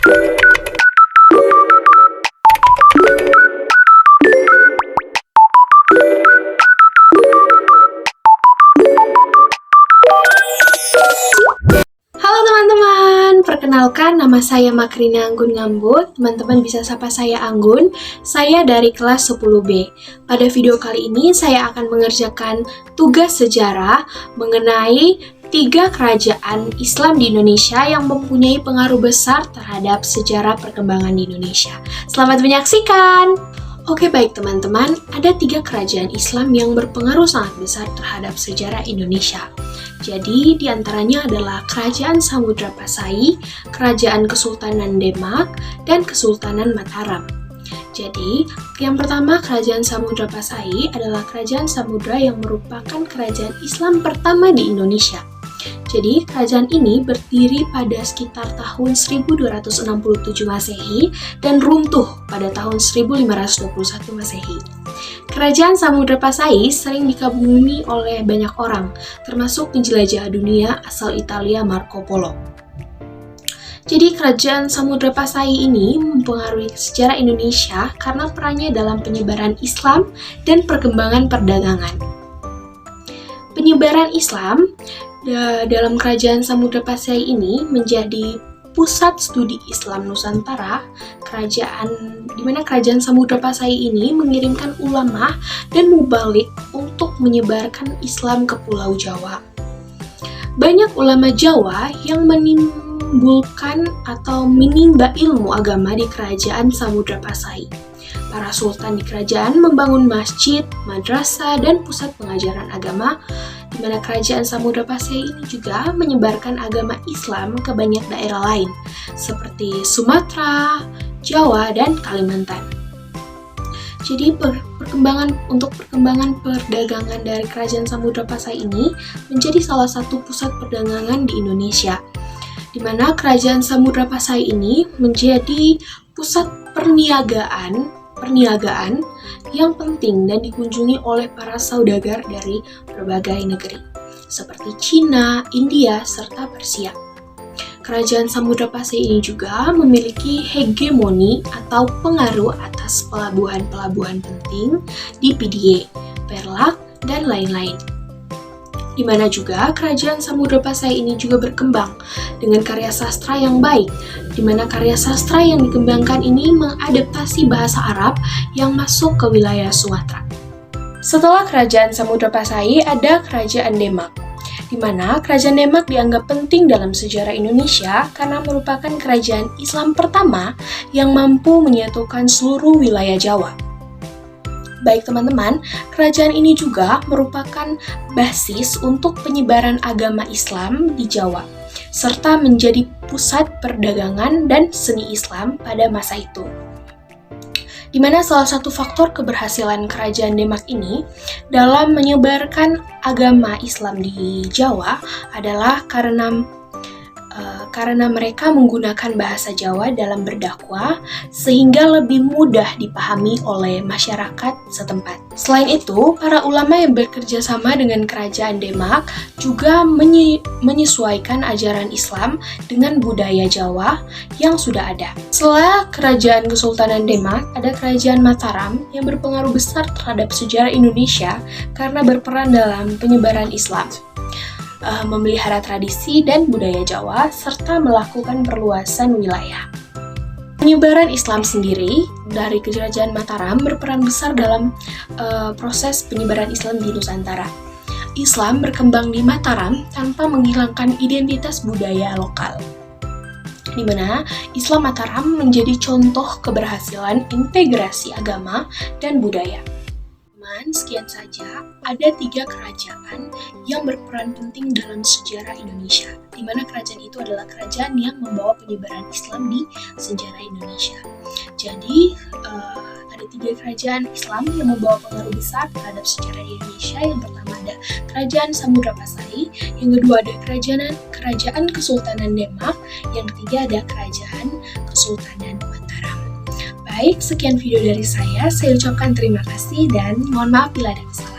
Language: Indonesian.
Halo teman-teman, perkenalkan nama saya Makrina Anggun Ngambut. Teman-teman bisa sapa saya Anggun. Saya dari kelas 10B. Pada video kali ini saya akan mengerjakan tugas sejarah mengenai 3 kerajaan Islam di Indonesia yang mempunyai pengaruh besar terhadap sejarah perkembangan di Indonesia. Selamat menyaksikan! Oke baik teman-teman, ada 3 kerajaan Islam yang berpengaruh sangat besar terhadap sejarah Indonesia. Jadi diantaranya adalah Kerajaan Samudra Pasai, Kerajaan Kesultanan Demak, dan Kesultanan Mataram. Jadi, yang pertama Kerajaan Samudra Pasai adalah kerajaan samudra yang merupakan kerajaan Islam pertama di Indonesia. Jadi, kerajaan ini berdiri pada sekitar tahun 1267 Masehi dan runtuh pada tahun 1521 Masehi. Kerajaan Samudra Pasai sering dikagumi oleh banyak orang, termasuk penjelajah dunia asal Italia Marco Polo. Jadi, Kerajaan Samudra Pasai ini mempengaruhi sejarah Indonesia karena perannya dalam penyebaran Islam dan perkembangan perdagangan. Penyebaran Islam dalam Kerajaan Samudra Pasai ini menjadi pusat studi Islam Nusantara, di mana Kerajaan Samudra Pasai ini mengirimkan ulama dan mubalik untuk menyebarkan Islam ke Pulau Jawa. Banyak ulama Jawa yang menimbulkan atau menimba ilmu agama di Kerajaan Samudra Pasai. Para sultan di kerajaan membangun masjid, madrasah, dan pusat pengajaran agama, di mana Kerajaan Samudra Pasai ini juga menyebarkan agama Islam ke banyak daerah lain, seperti Sumatera, Jawa, dan Kalimantan. Jadi perkembangan perdagangan dari Kerajaan Samudra Pasai ini menjadi salah satu pusat perdagangan di Indonesia, di mana Kerajaan Samudra Pasai ini menjadi pusat perniagaan yang penting dan dikunjungi oleh para saudagar dari berbagai negeri, seperti Cina, India, serta Persia. Kerajaan Samudra Pasai ini juga memiliki hegemoni atau pengaruh atas pelabuhan-pelabuhan penting di Pidie, Perlak, dan lain-lain. Di mana juga Kerajaan Samudra Pasai ini juga berkembang dengan karya sastra yang baik, di mana karya sastra yang dikembangkan ini mengadaptasi bahasa Arab yang masuk ke wilayah Sumatera. Setelah Kerajaan Samudra Pasai ada Kerajaan Demak, di mana Kerajaan Demak dianggap penting dalam sejarah Indonesia karena merupakan kerajaan Islam pertama yang mampu menyatukan seluruh wilayah Jawa. Baik teman-teman, kerajaan ini juga merupakan basis untuk penyebaran agama Islam di Jawa, serta menjadi pusat perdagangan dan seni Islam pada masa itu. Di mana salah satu faktor keberhasilan Kerajaan Demak ini dalam menyebarkan agama Islam di Jawa adalah karena mereka menggunakan bahasa Jawa dalam berdakwah sehingga lebih mudah dipahami oleh masyarakat setempat. Selain itu, para ulama yang bekerja sama dengan Kerajaan Demak juga menyesuaikan ajaran Islam dengan budaya Jawa yang sudah ada. Setelah Kerajaan Kesultanan Demak, ada Kerajaan Mataram yang berpengaruh besar terhadap sejarah Indonesia karena berperan dalam penyebaran Islam, memelihara tradisi dan budaya Jawa, serta melakukan perluasan wilayah. Penyebaran Islam sendiri dari Kerajaan Mataram berperan besar dalam proses penyebaran Islam di Nusantara. Islam berkembang di Mataram tanpa menghilangkan identitas budaya lokal, di mana Islam Mataram menjadi contoh keberhasilan integrasi agama dan budaya. Sekian saja, ada 3 kerajaan yang berperan penting dalam sejarah Indonesia, di mana kerajaan itu adalah kerajaan yang membawa penyebaran Islam di sejarah Indonesia. Jadi, ada 3 kerajaan Islam yang membawa pengaruh besar terhadap sejarah Indonesia. Yang pertama ada Kerajaan Samudra Pasai, yang kedua ada Kerajaan Kesultanan Demak, yang ketiga ada Kerajaan Kesultanan Mataram. Baik, sekian video dari saya ucapkan terima kasih dan mohon maaf bila ada kesalahan.